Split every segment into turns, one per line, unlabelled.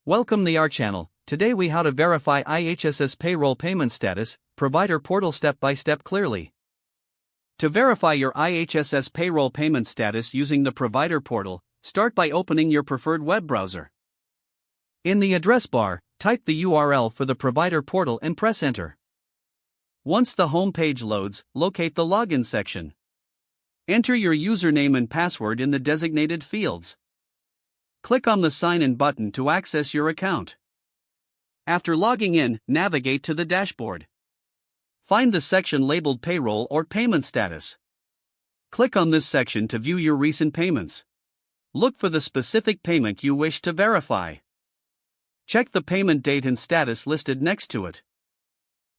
Welcome to our channel. Today we how to verify IHSS payroll payment status, provider portal step by step clearly. To verify your IHSS payroll payment status using the provider portal, start by opening your preferred web browser. In the address bar, type the URL for the provider portal and press enter. Once the home page loads, locate the login section. Enter your username and password in the designated fields. Click on the Sign In button to access your account. After logging in, navigate to the dashboard. Find the section labeled Payroll or Payment Status. Click on this section to view your recent payments. Look for the specific payment you wish to verify. Check the payment date and status listed next to it.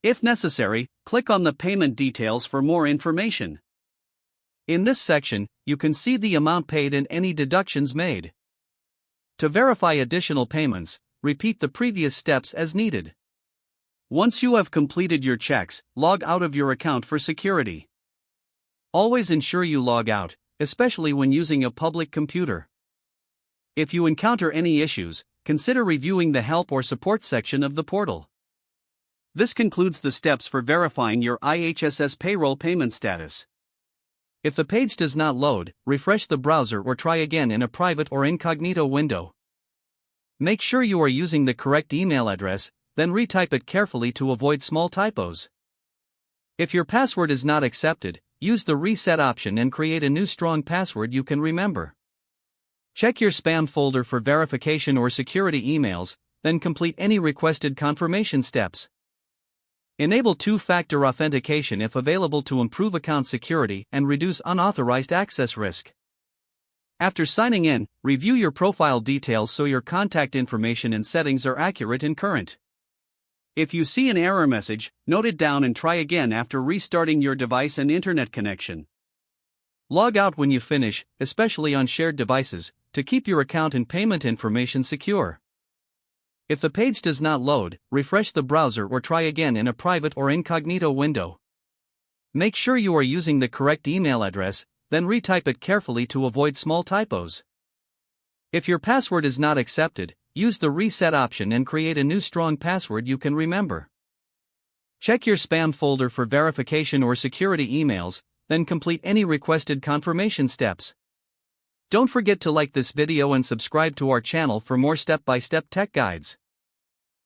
If necessary, click on the payment details for more information. In this section, you can see the amount paid and any deductions made. To verify additional payments, repeat the previous steps as needed. Once you have completed your checks, log out of your account for security. Always ensure you log out, especially when using a public computer. If you encounter any issues, consider reviewing the help or support section of the portal. This concludes the steps for verifying your IHSS payroll payment status. If the page does not load, refresh the browser or try again in a private or incognito window. Make sure you are using the correct email address, then retype it carefully to avoid small typos. If your password is not accepted, use the reset option and create a new strong password you can remember. Check your spam folder for verification or security emails, then complete any requested confirmation steps. Enable two-factor authentication if available to improve account security and reduce unauthorized access risk. After signing in, review your profile details so your contact information and settings are accurate and current. If you see an error message, note it down and try again after restarting your device and internet connection. Log out when you finish, especially on shared devices, to keep your account and payment information secure. If the page does not load, refresh the browser or try again in a private or incognito window. Make sure you are using the correct email address, then retype it carefully to avoid small typos. If your password is not accepted, use the reset option and create a new strong password you can remember. Check your spam folder for verification or security emails, then complete any requested confirmation steps. Don't forget to like this video and subscribe to our channel for more step-by-step tech guides.